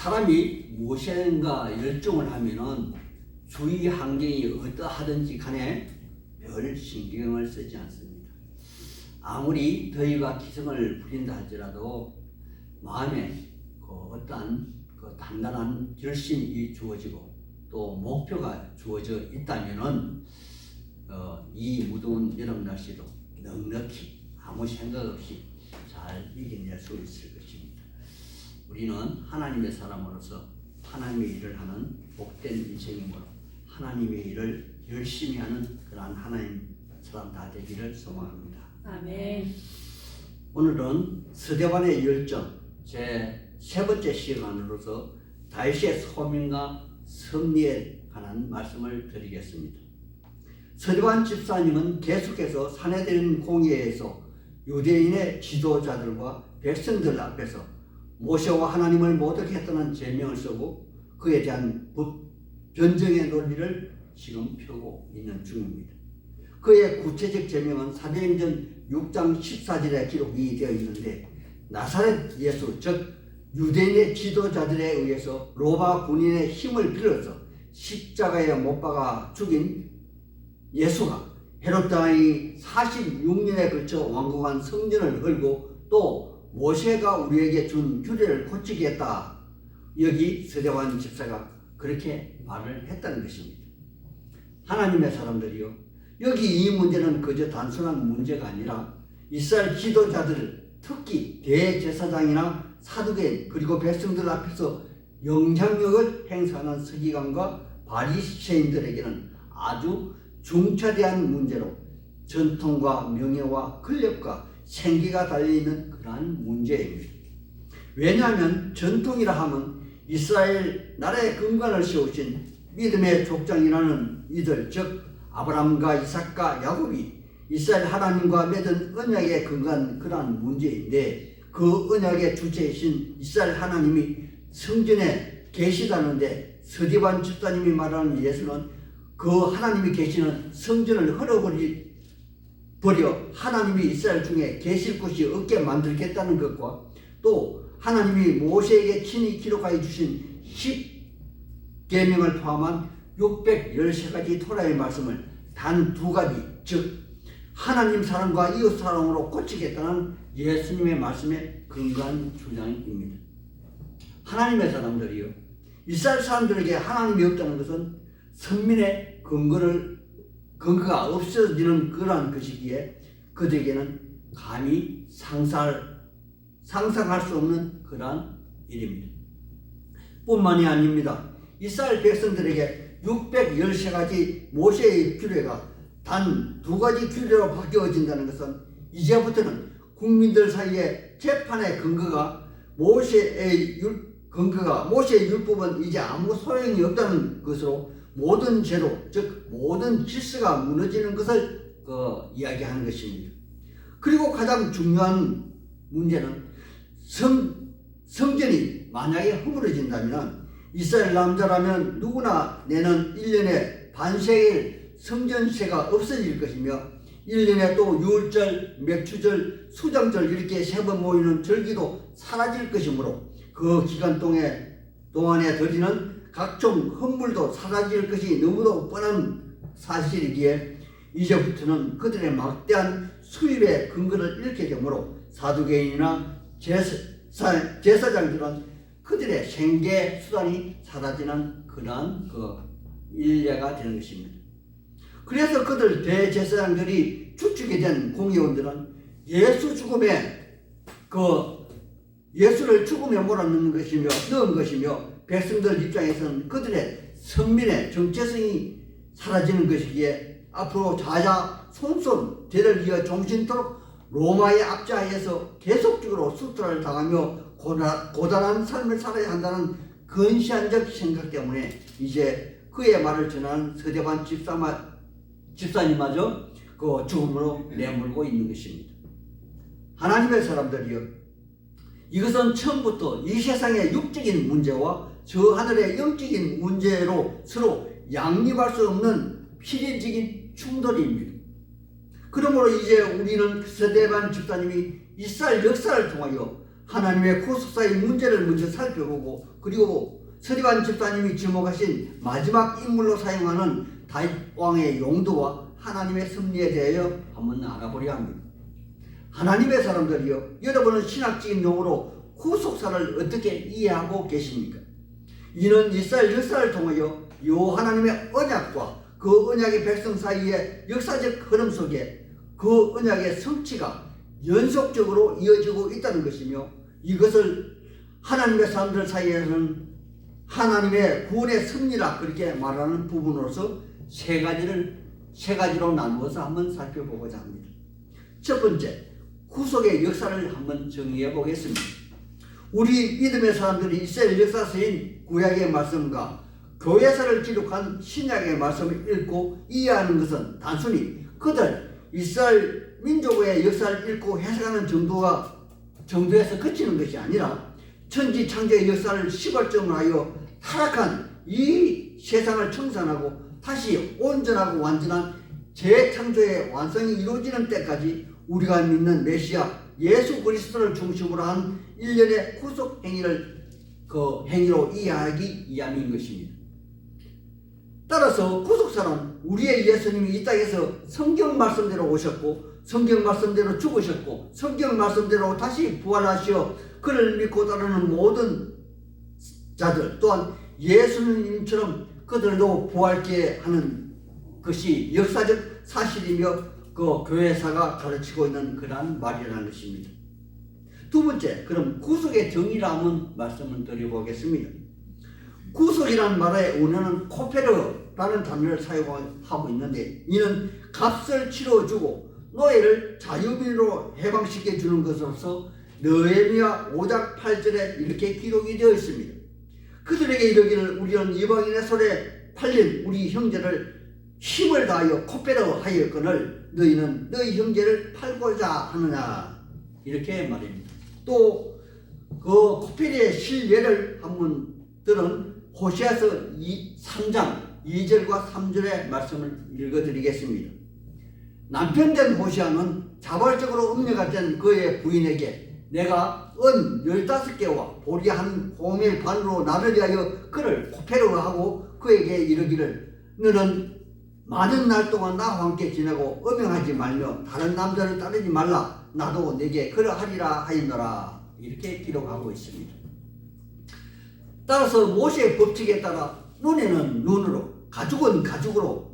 사람이 무엇인가 열중을 하면은 주위 환경이 어떠하든지 간에 별 신경을 쓰지 않습니다. 아무리 더위가 기승을 부린다 할지라도 마음에 어떠한 단단한 결심이 주어지고 또 목표가 주어져 있다면은 이 무더운 여름 날씨도 넉넉히 아무 생각 없이 잘 이겨낼 수 있을 것입니다. 우리는 하나님의 사람으로서 하나님의 일을 하는 복된 인생이므로 하나님의 일을 열심히 하는 그러한 하나님 사람 다 되기를 소망합니다. 아멘. 오늘은 스데반의 열정 제 세 번째 시간으로서 다윗의 소명과 섭리에 관한 말씀을 드리겠습니다. 스데반 집사님은 계속해서 사내들인 공회에서 유대인의 지도자들과 백성들 앞에서 모세와 하나님을 모독했다는 제명을 쓰고 그에 대한 변정의 논리를 지금 펴고 있는 중입니다. 그의 구체적 제명은 사도행전 6장 14절에 기록이 되어 있는데 나사렛 예수 즉 유대인의 지도자들에 의해서 로마 군인의 힘을 빌어서 십자가에 못 박아 죽인 예수가 헤롯 왕이 46년에 걸쳐 완공한 성전을 헐고 또 모세가 우리에게 준 규례를 고치겠다. 여기 스데반 집사가 그렇게 말을 했다는 것입니다. 하나님의 사람들이요, 여기 이 문제는 그저 단순한 문제가 아니라 이스라엘 지도자들, 특히 대제사장이나 사두개인 그리고 백성들 앞에서 영향력을 행사하는 서기관과 바리새인들에게는 아주 중차대한 문제로 전통과 명예와 권력과 생기가 달려있는 그러한 문제입니다. 왜냐하면 전통이라 하면 이스라엘 나라의 근간을 세우신 믿음의 족장이라는 이들 즉 아브라함과 이삭과 야곱이 이스라엘 하나님과 맺은 언약의 근간 그러한 문제인데 그 언약의 주체이신 이스라엘 하나님이 성전에 계시다는데 스데반 집사님이 말하는 예수는 그 하나님이 계시는 성전을 버려 하나님이 이스라엘 중에 계실 곳이 없게 만들겠다는 것과 또 하나님이 모세에게 친히 기록하여 주신 10계명을 포함한 613가지 토라의 말씀을 단 두 가지 즉 하나님 사랑과 이웃 사랑으로 고치겠다는 예수님의 말씀의 근간 주장입니다. 하나님의 사람들이요, 이스라엘 사람들에게 하나님이 없다는 것은 선민의 근거가 없어지는 그러한 것이기에 그들에게는 감히 상상할 수 없는 그러한 일입니다. 뿐만이 아닙니다. 이스라엘 백성들에게 613가지 모세의 규례가 단 두 가지 규례로 바뀌어진다는 것은 이제부터는 국민들 사이에 재판의 근거가 모세의 율법은 이제 아무 소용이 없다는 것으로 모든 제도 즉 모든 질서가 무너지는 것을 이야기하는 것입니다. 그리고 가장 중요한 문제는 성전이 만약에 허물어진다면 이스라엘 남자라면 누구나 내는 1년에 반세일 성전세가 없어질 것이며 1년에 또 유월절, 맥추절, 수장절 이렇게 세 번 모이는 절기도 사라질 것이므로 그 기간 동안에 드리는 각종 헌물도 사라질 것이 너무도 뻔한 사실이기에 이제부터는 그들의 막대한 수입의 근거를 잃게 되므로 사두개인이나 제사장들은 그들의 생계 수단이 사라지는 그러한 일례가 되는 것입니다. 그래서 그들 대제사장들이 주축이 된 공의원들은 예수를 죽음에 몰아넣는 넣은 것이며 백성들 입장에서는 그들의 선민의 정체성이 사라지는 것이기에 앞으로 자자손손 대를 이어 종신토록 로마의 압제하에서 계속적으로 수탈을 당하며 고단한 삶을 살아야 한다는 근시안적 생각 때문에 이제 그의 말을 전하는 스데반 집사님마저 그 죽음으로 내몰고 있는 것입니다. 하나님의 사람들이여, 이것은 처음부터 이 세상의 육적인 문제와 저 하늘의 영적인 문제로 서로 양립할 수 없는 필연적인 충돌입니다. 그러므로 이제 우리는 스데반 집사님이 이스라엘 역사를 통하여 하나님의 구속사의 문제를 먼저 살펴보고, 그리고 서리반 집사님이 지목하신 마지막 인물로 사용하는 다윗 왕의 용도와 하나님의 섭리에 대하여 한번 알아보려 합니다. 하나님의 사람들이여, 여러분은 신학적인 용어로 구속사를 어떻게 이해하고 계십니까? 이는 이스라엘 역사를 통하여 요 하나님의 언약과 그 언약의 백성 사이의 역사적 흐름 속에 그 언약의 성취가 연속적으로 이어지고 있다는 것이며, 이것을 하나님의 사람들 사이에서는 하나님의 구원의 섭리라 그렇게 말하는 부분으로서 세 가지로 나누어서 한번 살펴보고자 합니다. 첫 번째, 구속의 역사를 한번 정의해 보겠습니다. 우리 믿음의 사람들이 이스라엘 역사서인 구약의 말씀과 교회사를 기록한 신약의 말씀을 읽고 이해하는 것은 단순히 그들 이스라엘 민족의 역사를 읽고 해석하는 정도에서 그치는 것이 아니라 천지 창조의 역사를 시발점으로 하여 타락한 이 세상을 청산하고 다시 온전하고 완전한 재창조의 완성이 이루어지는 때까지 우리가 믿는 메시아 예수 그리스도를 중심으로 한 일련의 구속 행위를 그 행위로 이해하기 위함인 것입니다. 따라서 구속사는 우리의 예수님이 이 땅에서 성경 말씀대로 오셨고, 성경 말씀대로 죽으셨고, 성경 말씀대로 다시 부활하시어 그를 믿고 따르는 모든 자들, 또한 예수님처럼 그들도 부활케 하는 것이 역사적 사실이며 그 교회사가 가르치고 있는 그러한 말이라는 것입니다. 두 번째, 그럼 구속의 정의라 한번 말씀을 드려보겠습니다. 구속이라는 말의 원어는 코페르라는 단어를 사용하고 있는데, 이는 값을 치러주고 노예를 자유민으로 해방시켜 주는 것으로서 느헤미야 5장 8절에 이렇게 기록이 되어 있습니다. 그들에게 이르기를 우리는 이방인의 손에 팔린 우리 형제를 힘을 다하여 코페르 하였거늘 너희는 너희 형제를 팔고자 하느냐, 이렇게 말입니다. 또 그 코페르의 실례를 한번 들은 호세아서 3장 2절과 3절의 말씀을 읽어드리겠습니다. 남편된 호세아는 자발적으로 음녀가 된 그의 부인에게 내가 은 15개와 보리 한 호밀 반으로 나를 위하여 그를 코페르로 하고 그에게 이르기를 너는 많은 날 동안 나와 함께 지내고 음행하지 말며 다른 남자를 따르지 말라, 나도 내게 그러하리라 하였노라, 이렇게 기록하고 있습니다. 따라서 모세의 법칙에 따라 눈에는 눈으로, 가죽은 가죽으로,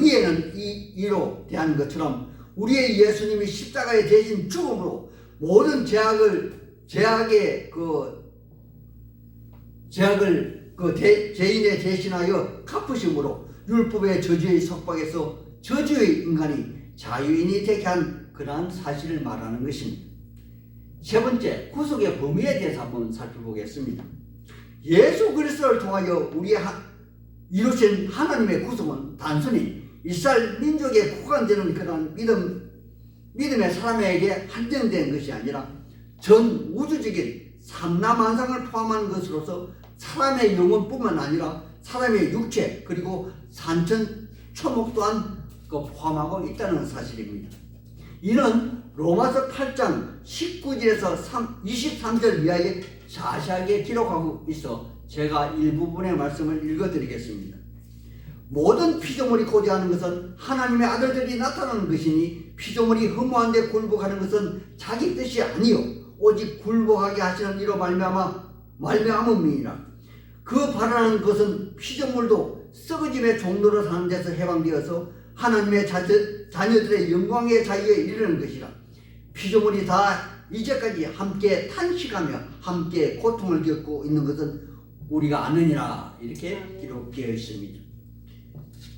이에는 이로 대한 것처럼 우리의 예수님이 십자가에 대신 죽음으로 모든 죄인에 대신하여 갚으심으로 율법의 저주의 속박에서 저주의 인간이 자유인이 되게 한 그러한 사실을 말하는 것입니다. 세 번째, 구속의 범위에 대해서 한번 살펴보겠습니다. 예수 그리스도를 통하여 이루신 하나님의 구속은 단순히 이스라엘 민족에 국한되는 그런 믿음의 사람에게 한정된 것이 아니라 전 우주적인 삼라만상을 포함하는 것으로서 사람의 영혼뿐만 아니라 사람의 육체 그리고 산천 초목 또한 포함하고 있다는 사실입니다. 이는 로마서 8장 19절에서 23절 이하에 자세하게 기록하고 있어 제가 일부분의 말씀을 읽어드리겠습니다. 모든 피조물이 고대하는 것은 하나님의 아들들이 나타나는 것이니 피조물이 허무한 데 굴복하는 것은 자기 뜻이 아니요 오직 굴복하게 하시는 이로 말미암음이니라. 그 바라는 것은 피조물도 썩어짐의 종로로 사는 데서 해방되어서 하나님의 자녀들의 영광의 자유에 이르는 것이라. 피조물이 다 이제까지 함께 탄식하며 함께 고통을 겪고 있는 것은 우리가 아느니라, 이렇게 기록되어 있습니다.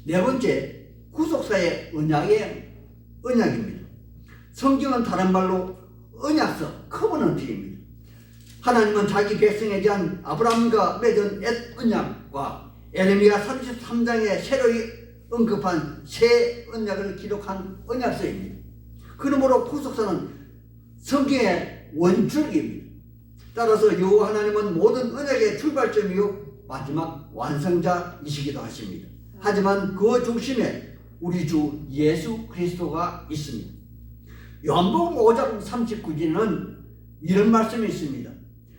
네 번째, 구속사의 언약입니다. 성경은 다른 말로 언약서, 커버넌트입니다. 하나님은 자기 백성에 대한 아브라함과 맺은 옛 언약과 에레미야 33장에 새로 언급한 새 언약을 기록한 언약서입니다. 그러므로 구속사는 성경의 원줄기입니다. 따라서 여호와 하나님은 모든 언약의 출발점이요 마지막 완성자이시기도 하십니다. 하지만 그 중심에 우리 주 예수 그리스도가 있습니다. 요한복음 5장 39절에는 이런 말씀이 있습니다.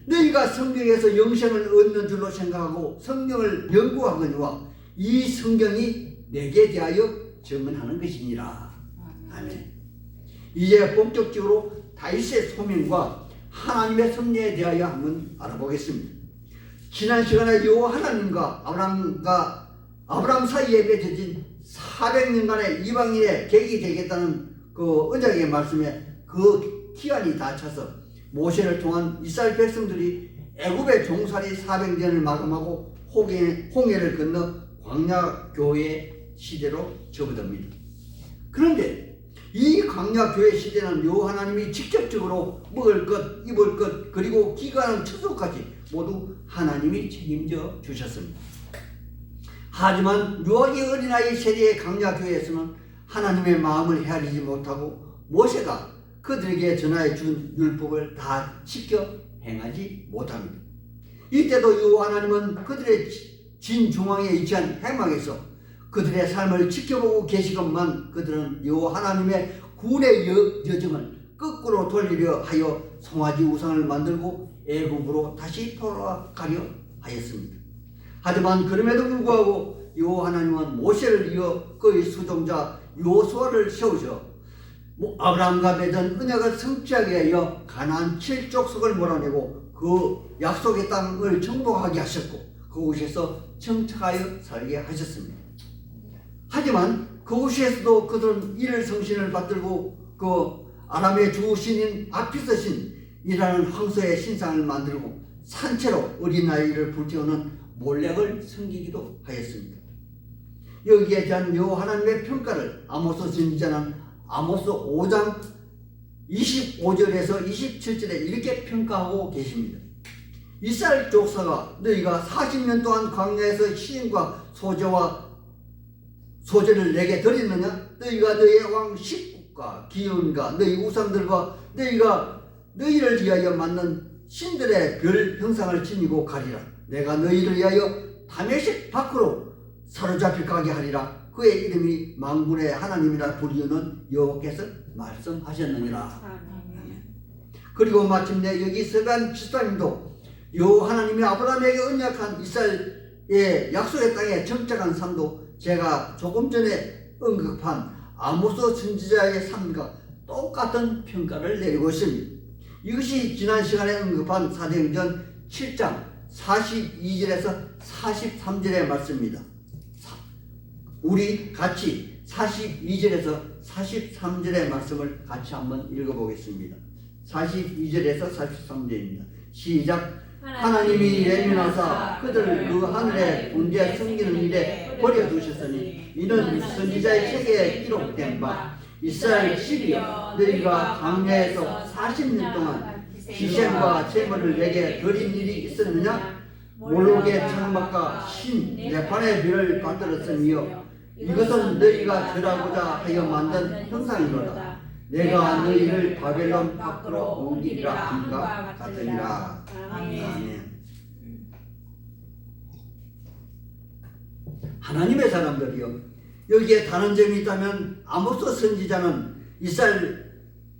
너희가 성경에서 영생을 얻는 줄로 생각하고 성경을 연구하거니와 이 성경이 내게 대하여 증언하는 것이니라. 아멘. 이제 본격적으로 다윗의 소명과 하나님의 섭리에 대하여 한번 알아보겠습니다. 지난 시간에 여호와 하나님과 아브라함 사이에 맺어진 400년간의 이방인의 객이 되겠다는 그 언약의 말씀에 그 기한이 다 차서 모세를 통한 이스라엘 백성들이 애굽의 종살이 400년을 마감하고 홍해를 건너 광야 교회 시대로 접어듭니다. 그런데 이 광야 교회 시대는 여호와 하나님이 직접적으로 먹을 것, 입을 것, 그리고 기간은 처소까지 모두 하나님이 책임져 주셨습니다. 하지만 유아기 어린아이 세대의 광야 교회에서는 하나님의 마음을 헤아리지 못하고 모세가 그들에게 전하여 준 율법을 다 지켜 행하지 못합니다. 이때도 여호와 하나님은 그들의 진중앙에 위치한 해막에서 그들의 삶을 지켜보고 계시건만 그들은 여호와 하나님의 구원의 여정을 거꾸로 돌리려 하여 송아지 우상을 만들고 애굽으로 다시 돌아가려 하였습니다. 하지만 그럼에도 불구하고 여호와 하나님은 모세를 이어 그의 수종자 요수아를 세우셔 아브라함과 맺은 언약을 성취하게 하여 가나안 7족속을 몰아내고 그 약속의 땅을 정복하게 하셨고 그곳에서 정착하여 살게 하셨습니다. 하지만 그곳에서도 그들은 이를 성신을 받들고 그 아람의 주신인 아피스 신이라는 황소의 신상을 만들고 산채로 어린아이를 불태우는 몰렉을 섬기기도 하였습니다. 여기에 대한 여호와 하나님의 평가를 아모스 선지자는 아모스 5장 25절에서 27절에 이렇게 평가하고 계십니다. 이스라엘 족속아 너희가 40년 동안 광야에서 시인과 소제를 내게 드렸느냐? 너희가 너희의 왕 식국과 기운과 너희 우상들과 너희가 너희를 위하여 만든 신들의 별 형상을 지니고 가리라. 내가 너희를 위하여 다메섹 밖으로 사로잡혀 가게 하리라. 그의 이름이 만군의 하나님이라 불리우는 여호와께서 말씀하셨느니라. 그리고 마침내 여기 서간 집사님도 여호와 하나님이 아브라함에게 언약한 이스라엘의 약속의 땅에 정착한 삶도 제가 조금 전에 언급한 아모스 선지자의 삶과 똑같은 평가를 내리고 있습니다. 이것이 지난 시간에 언급한 사도행전 7장 42절에서 43절의 말씀입니다. 우리 같이 42절에서 43절의 말씀을 같이 한번 읽어보겠습니다. 42절에서 43절입니다. 시작. 하나님이 예민하사 그들을 그 하늘의 군대 섬기는 일에 버려두셨으니 이는 선지자의 책에 기록된 바 이스라엘 집이여 너희가 광야에서 40년 동안 기생과 제물을 내게 드린 일이 있었느냐? 몰록의 장막과 신 네판의 별을 만들었으며 이것은 너희가 절하고자 하여 만든 형상이로다. 내가 너희를 바벨론 밖으로 옮기리라 함과 같으니라. 아멘. 하나님의 사람들이요, 여기에 다른 점이 있다면 아모스 선지자는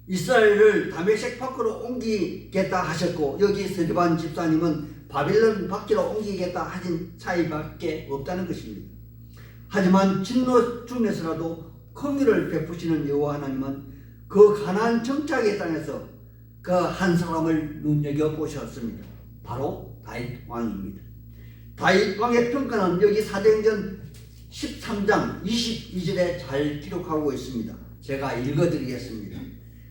이스라엘을 다메섹 밖으로 옮기겠다 하셨고 여기 스데반 집사님은 바벨론 밖으로 옮기겠다 하신 차이밖에 없다는 것입니다. 하지만 진노 중에서라도 긍휼을 베푸시는 여호와 하나님은 그 가나안 정착의 땅에서 그 한 사람을 눈여겨보셨습니다. 바로 다윗 왕입니다. 다윗 왕의 평가는 여기 사도행전 13장 22절에 잘 기록하고 있습니다. 제가 읽어드리겠습니다.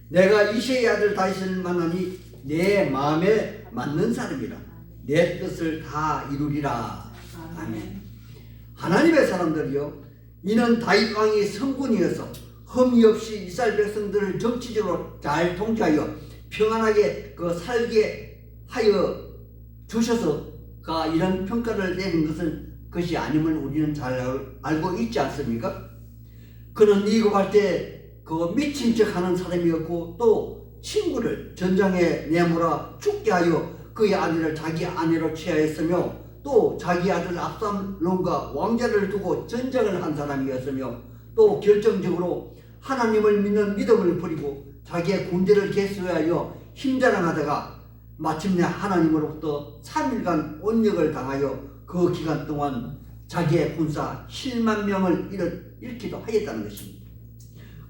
내가 이새의 아들 다윗을 만나니 내 마음에 맞는 사람이라 내 뜻을 다 이루리라. 아멘. 하나님의 사람들이요, 이는 다윗 왕이 성군이어서 흠이 없이 이스라엘 백성들을 정치적으로 잘 통치하여 평안하게 살게 하여 주셔서가 이런 평가를 내린 것이 아님을 우리는 잘 알고 있지 않습니까? 그는 이국할 때 그 미친 척 하는 사람이었고 또 친구를 전장에 내몰아 죽게 하여 그의 아내를 자기 아내로 취하였으며 또 자기 아들 압살롬과 왕자를 두고 전쟁을 한 사람이었으며 또 결정적으로 하나님을 믿는 믿음을 버리고 자기의 군대를 개수하여 힘자랑하다가 마침내 하나님으로부터 3일간 온역을 당하여 그 기간 동안 자기의 군사 7만 명을 잃기도 하였다는 것입니다.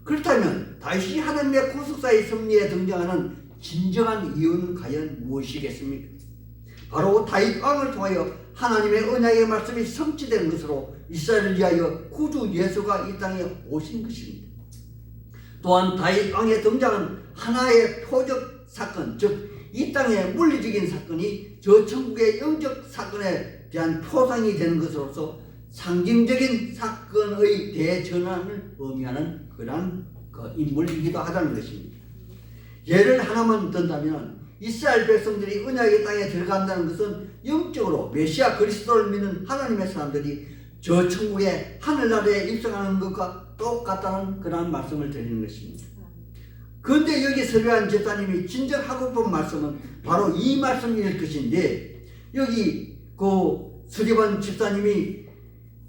그렇다면 다윗이 하나님의 구속사의 섭리에 등장하는 진정한 이유는 과연 무엇이겠습니까? 바로 다윗 왕을 통하여 하나님의 언약의 말씀이 성취된 것으로 이스라엘을 위하여 구주 예수가 이 땅에 오신 것입니다. 또한 다윗 왕의 등장은 하나의 표적 사건, 즉 이 땅의 물리적인 사건이 저 천국의 영적 사건에 대한 표상이 되는 것으로서 상징적인 사건의 대전환을 의미하는 그러한 인물이기도 하다는 것입니다. 예를 하나만 든다면 이스라엘 백성들이 언약의 땅에 들어간다는 것은 영적으로 메시아 그리스도를 믿는 하나님의 사람들이 저 천국의 하늘나라에 입성하는 것과 똑같다는 그러한 말씀을 드리는 것입니다. 그런데 여기 서류한 집사님이 진정 하고 본 말씀은 바로 이 말씀일 것인데, 여기 서류한 집사님이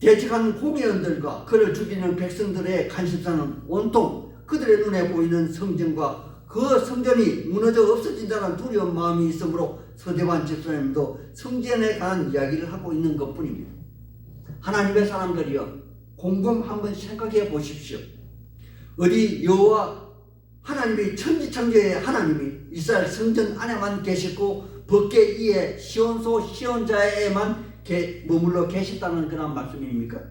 대적한 공회원들과 그를 죽이는 백성들의 관심사는 온통 그들의 눈에 보이는 성전과 그 성전이 무너져 없어진다는 두려운 마음이 있으므로 서대반 집사님도 성전에 관한 이야기를 하고 있는 것뿐입니다. 하나님의 사람들이여, 곰곰 한번 생각해 보십시오. 어디 여호와 하나님이 천지창조의 하나님이 이스라엘 성전 안에만 계시고 밖에 이에 시온소 시온자에만 머물러 계셨다는 그런 말씀입니까?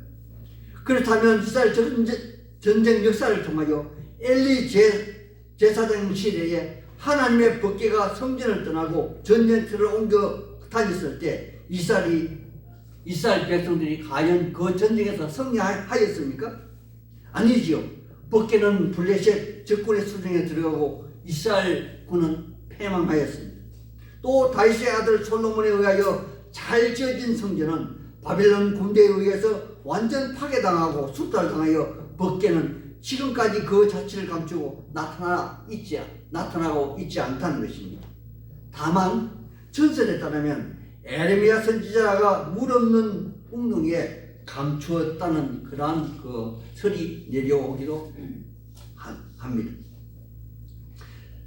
그렇다면 이스라엘 전쟁 역사를 통하여 엘리 제사장 시대에 하나님의 법궤가 성전을 떠나고 전쟁터를 옮겨 다녔을 때 이스라엘 백성들이 과연 그 전쟁에서 승리하였습니까? 아니지요. 법궤는 블레셋 적군의 수중에 들어가고 이스라엘군은 패망하였습니다. 또 다윗의 아들 솔로몬에 의하여 잘 지어진 성전은 바벨론 군대에 의해서 완전 파괴당하고 수탈당하여 법궤는 지금까지 그 자취를 감추고 나타나고 있지 않다는 것입니다. 다만 전설에 따르면 에레미야 선지자가 물 없는 웅덩이에 감추었다는 그러한 설이 내려오기도 합니다.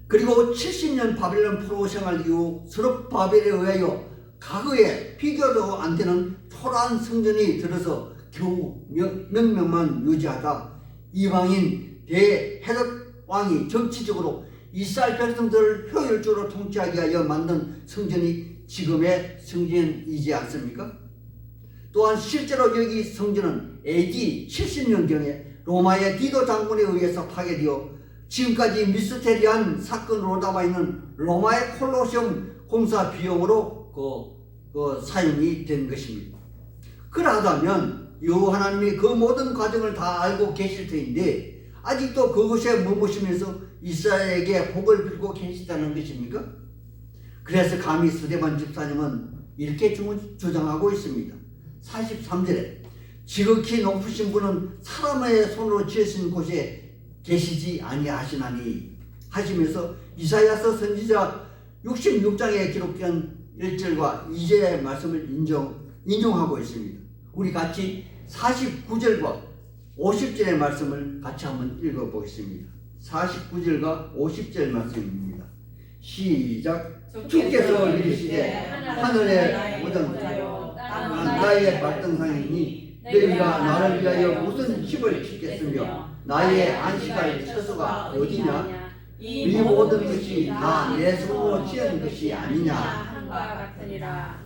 그리고 70년 바벨론 포로 생활 이후 스룹바벨에 의하여 과거에 비교도 안 되는 초라한 성전이 들어서 겨우 명명만 유지하다 이방인 대헤롯 왕이 정치적으로 이스라엘 백성들을 효율적으로 통치하기 위하여 만든 성전이 지금의 성전이지 않습니까? 또한 실제로 여기 성전은 AD 70년경에 로마의 디도 장군에 의해서 파괴되어 지금까지 미스테리한 사건으로 남아있는 로마의 콜로세움 공사 비용으로 사용이 된 것입니다. 그러하다면 여호와 하나님이 그 모든 과정을 다 알고 계실 터인데 아직도 그곳에 머무시면서 이스라엘에게 복을 빌고 계시다는 것입니까? 그래서 감히 서대반 집사님은 이렇게 주장하고 있습니다. 43절에 지극히 높으신 분은 사람의 손으로 지으신 곳에 계시지 아니하시나니 하시면서 이사야서 선지자 66장에 기록된 1절과 2절의 말씀을 인용하고 있습니다. 우리 같이 49절과 50절의 말씀을 같이 한번 읽어보겠습니다. 49절과 50절 말씀입니다. 시작. 주께서 이르시되 하늘의 무덤 나의 발등상이니 너희가 나를 위하여 무슨 집을 짓겠으며 나의 안식할 처소가 어디냐? 이 모든 것이 다 내 손으로 지은 것이 아니냐?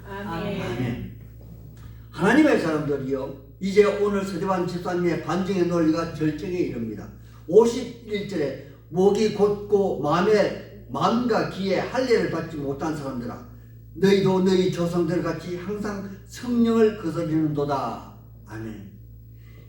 아멘. 하나님의 사람들이여, 이제 오늘 서대반 집사님의 반증의 논리가 절정에 이릅니다. 51절에 목이 곧고 마음과 귀에 할례를 받지 못한 사람들아, 너희도 너희 조상들 같이 항상 성령을 거스리는도다. 아멘.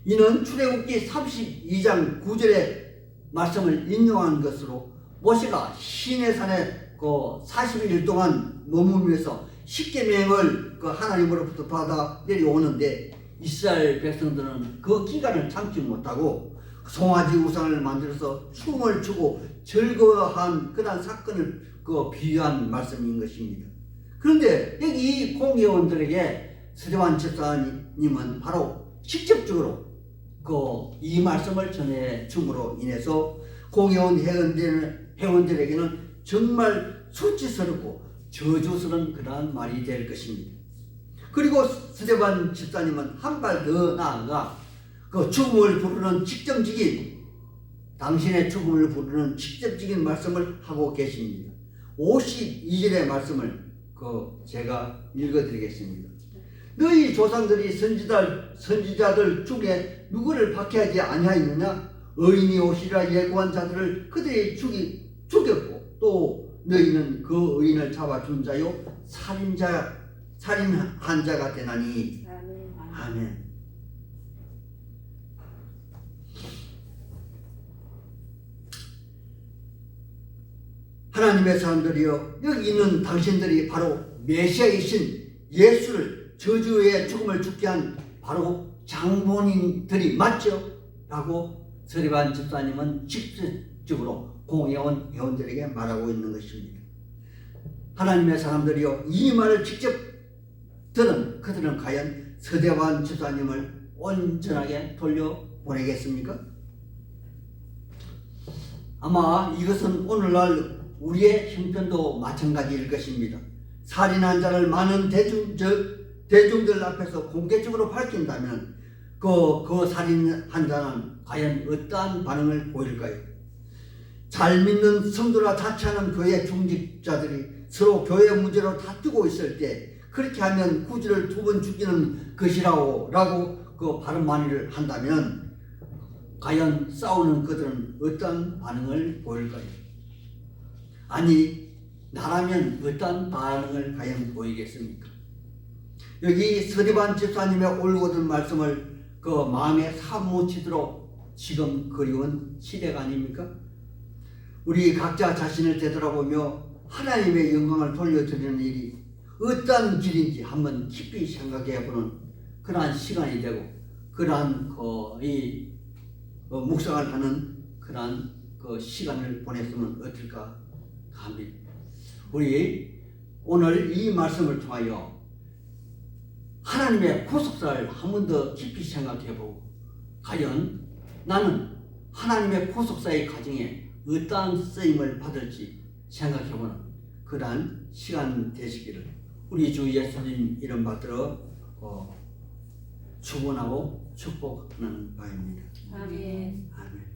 이는 출애굽기 32장 9절의 말씀을 인용한 것으로 모세가 시내산에 40일 동안 머무면서 십계명을 하나님으로부터 받아 내려오는데 이스라엘 백성들은 그 기간을 참지 못하고 송아지 우상을 만들어서 춤을 추고 즐거워한 그런 사건을 비유한 말씀인 것입니다. 그런데 여기 이 공회원들에게 서대반 집사님은 바로 직접적으로 이 말씀을 전해 줌으로 인해서 공회원 회원들에게는 정말 수치스럽고 저주스러운 그러한 말이 될 것입니다. 그리고 스데반 집사님은 한 발 더 나아가 그 죽음을 부르는 직접적인 당신의 죽음을 부르는 직접적인 말씀을 하고 계십니다. 52절의 말씀을 제가 읽어드리겠습니다. 너희 조상들이 선지자들 중에 누구를 박해하지 아니하였느냐? 의인이 오시리라 예고한 자들을 그들이 죽였고 또 너희는 그 의인을 잡아준 자요 살인한 자가 되나니. 아멘. 하나님의 사람들이여, 여기 있는 당신들이 바로 메시아이신 예수를 저주의 죽음을 죽게 한 바로 장본인들이 맞죠? 라고 스데반 집사님은 직접적으로 공회원 회원들에게 말하고 있는 것입니다. 하나님의 사람들이여, 이 말을 직접 들은 그들은 과연 스데반 집사님을 온전하게 돌려보내겠습니까? 아마 이것은 오늘날 우리의 형편도 마찬가지일 것입니다. 살인한 자를 많은 대중들 앞에서 공개적으로 밝힌다면 그 살인한 자는 과연 어떠한 반응을 보일까요? 잘 믿는 성도라 자처하는 교회 중직자들이 서로 교회 문제로 다투고 있을 때 그렇게 하면 구주를 2번 죽이는 것이라고 라고 발언만을 한다면 과연 싸우는 그들은 어떤 반응을 보일까요? 아니, 나라면 어떤 반응을 과연 보이겠습니까? 여기 스데반 집사님의 올고든 말씀을 마음에 사무치도록 지금 그리운 시대가 아닙니까? 우리 각자 자신을 되돌아보며 하나님의 영광을 돌려드리는 일이 어떤 길인지 한번 깊이 생각해보는 그러한 시간이 되고 그러한 묵상을 하는 그러한 시간을 보냈으면 어떨까 합니다. 우리 오늘 이 말씀을 통하여 하나님의 구속사를 한 번 더 깊이 생각해보고 과연 나는 하나님의 구속사의 과정에 어떠한 쓰임을 받을지 생각해보는 그러한 시간 되시기를 우리 주 예수님 이름 받들어 축원하고 축복하는 바입니다. 아멘. 아멘.